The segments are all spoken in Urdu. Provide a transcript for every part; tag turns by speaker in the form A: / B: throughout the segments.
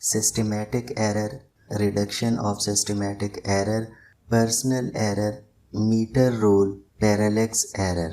A: systematic error, reduction of systematic error, personal error, meter rule, parallax error।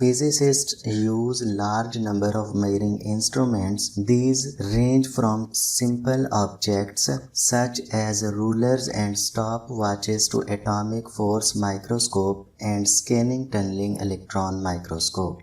A: Physicists use large number of measuring instruments. These range from simple objects such as rulers and stopwatches to atomic force microscope and scanning tunneling electron microscope.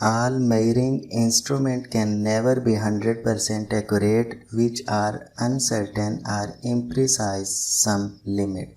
A: All measuring instrument can never be 100% accurate, which are uncertain or imprecise some limit।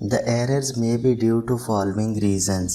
A: The errors may be due to following reasons।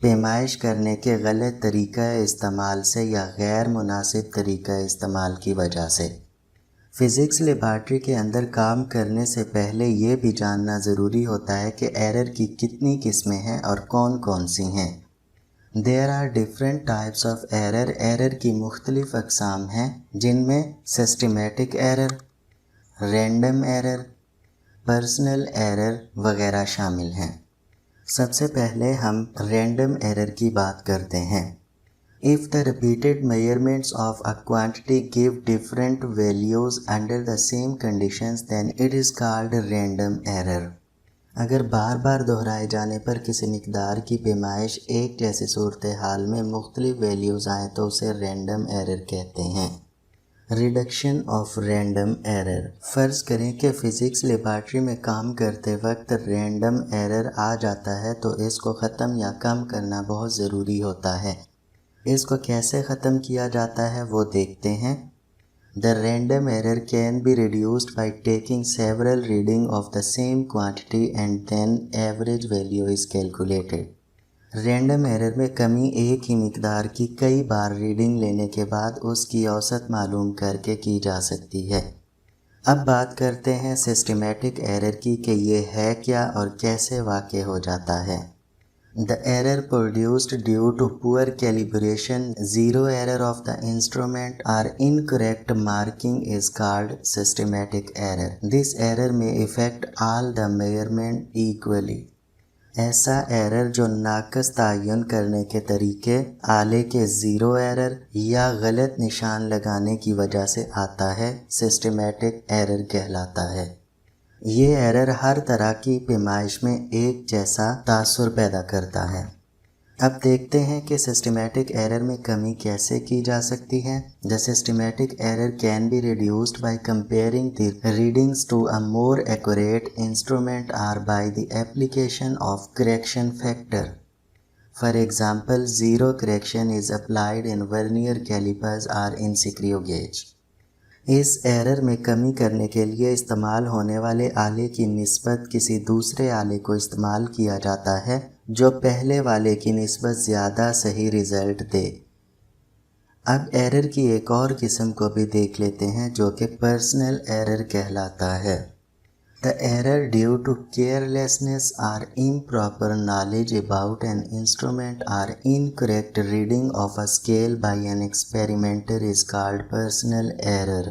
A: پیمائش کرنے کے غلط طریقہ استعمال سے یا غیر مناسب طریقہ استعمال کی وجہ سے۔ فزکس لیبارٹری کے اندر کام کرنے سے پہلے یہ بھی جاننا ضروری ہوتا ہے کہ ایرر کی کتنی قسمیں ہیں اور کون کون سی ہیں۔ There are different types of error۔ Error کی مختلف اقسام ہیں جن میں systematic error, random error, personal error وغیرہ شامل ہیں۔ سب سے پہلے ہم رینڈم ایرر کی بات کرتے ہیں۔ If the repeated measurements of a quantity give different values under the same conditions, then it is called random error۔ اگر بار بار دہرائے جانے پر کسی مقدار کی پیمائش ایک جیسی صورتحال میں مختلف ویلیوز آئیں تو اسے رینڈم ایرر کہتے ہیں۔ Reduction of random error. فرض کریں کہ فزکس لیبارٹری میں کام کرتے وقت رینڈم ایرر آ جاتا ہے تو اس کو ختم یا کم کرنا بہت ضروری ہوتا ہے۔ اس کو کیسے ختم کیا جاتا ہے وہ دیکھتے ہیں۔ The random error can be reduced by taking several readings of the same quantity and then average value is calculated۔ Random error میں کمی ایک ہی مقدار کی کئی بار ریڈنگ لینے کے بعد اس کی اوسط معلوم کر کے کی جا سکتی ہے۔ اب بات کرتے ہیں سسٹمیٹک ایرر کی کہ یہ ہے کیا اور کیسے واقع ہو جاتا ہے۔ The error produced due to poor calibration, zero error of the instrument or incorrect marking is called systematic error۔ This error may affect all the measurement equally۔ ایسا ایرر جو ناقص تعین کرنے کے طریقے، آلے کے زیرو ایرر یا غلط نشان لگانے کی وجہ سے آتا ہے، سسٹمیٹک ایرر کہلاتا ہے۔ یہ ایرر ہر طرح کی پیمائش میں ایک جیسا تاثر پیدا کرتا ہے۔ اب دیکھتے ہیں کہ سسٹمیٹک ایرر میں کمی کیسے کی جا سکتی ہے۔ The systematic error can be reduced by comparing the readings to a more accurate instrument or by the application of correction factor۔ For example, zero correction is applied in vernier calipers or in screw gauge۔ اس ایرر میں کمی کرنے کے لیے استعمال ہونے والے آلے کی نسبت کسی دوسرے آلے کو استعمال کیا جاتا ہے جو پہلے والے کی نسبت زیادہ صحیح رزلٹ دے۔ اب ایرر کی ایک اور قسم کو بھی دیکھ لیتے ہیں جو کہ پرسنل ایرر کہلاتا ہے۔ The error due to carelessness or improper knowledge about an instrument or incorrect reading of a scale by an experimenter is called personal error۔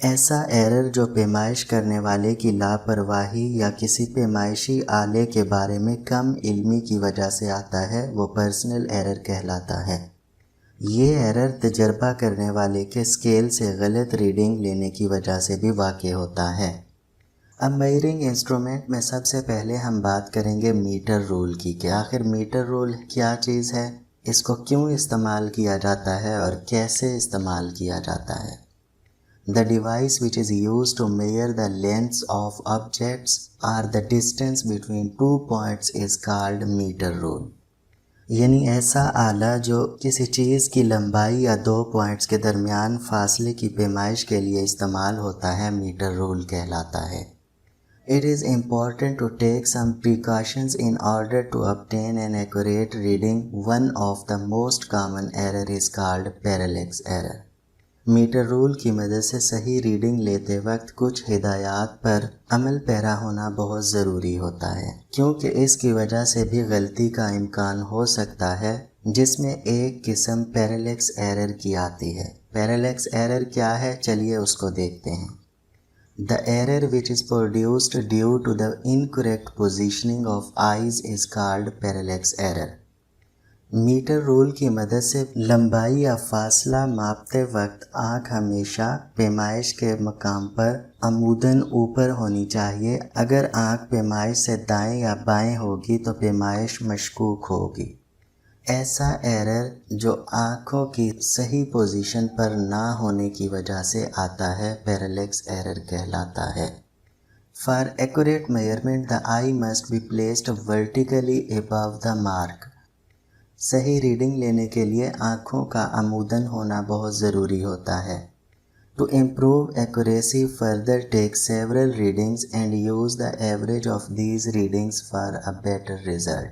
A: ایسا ایرر جو پیمائش کرنے والے کی لاپرواہی یا کسی پیمائشی آلے کے بارے میں کم علمی کی وجہ سے آتا ہے وہ پرسنل ایرر کہلاتا ہے۔ یہ ایرر تجربہ کرنے والے کے اسکیل سے غلط ریڈنگ لینے کی وجہ سے بھی واقع ہوتا ہے۔ اب میئرنگ انسٹرومنٹ میں سب سے پہلے ہم بات کریں گے میٹر رول کی کہ آخر میٹر رول کیا چیز ہے، اس کو کیوں استعمال کیا جاتا ہے اور کیسے استعمال کیا جاتا ہے۔ The device which is used to measure the lengths of objects or the distance between two points is called meter rule۔ یعنی ایسا آلہ جو کسی چیز کی لمبائی یا دو پوائنٹس کے درمیان فاصلے کی پیمائش کے لیے استعمال ہوتا ہے، میٹر رول کہلاتا ہے۔ It is important to take some precautions in order to obtain an accurate reading۔ One of the most common error is called parallax error۔ Metre rule کی مدد سے صحیح ریڈنگ لیتے وقت کچھ ہدایات پر عمل پیرا ہونا بہت ضروری ہوتا ہے، کیونکہ اس کی وجہ سے بھی غلطی کا امکان ہو سکتا ہے، جس میں ایک قسم پیرالیکس ایرر کی آتی ہے۔ پیرالیکس ایرر کیا ہے، چلیے اس کو دیکھتے ہیں۔ The error which is produced due to the incorrect positioning of eyes is called parallax error۔ Metre rule کی مدد سے لمبائی یا فاصلہ ماپتے وقت آنکھ ہمیشہ پیمائش کے مقام پر عموداً اوپر ہونی چاہیے۔ اگر آنکھ پیمائش سے دائیں یا بائیں ہوگی تو پیمائش مشکوک ہوگی۔ ایسا ایرر جو آنکھوں کی صحیح پوزیشن پر نہ ہونے کی وجہ سے آتا ہے، پیرالیکس ایرر کہلاتا ہے۔ For accurate measurement, the eye must be placed vertically above the mark۔ صحیح ریڈنگ لینے کے لیے آنکھوں کا عموداً ہونا بہت ضروری ہوتا ہے۔ To improve accuracy, further take several readings and use the average of these readings for a better result۔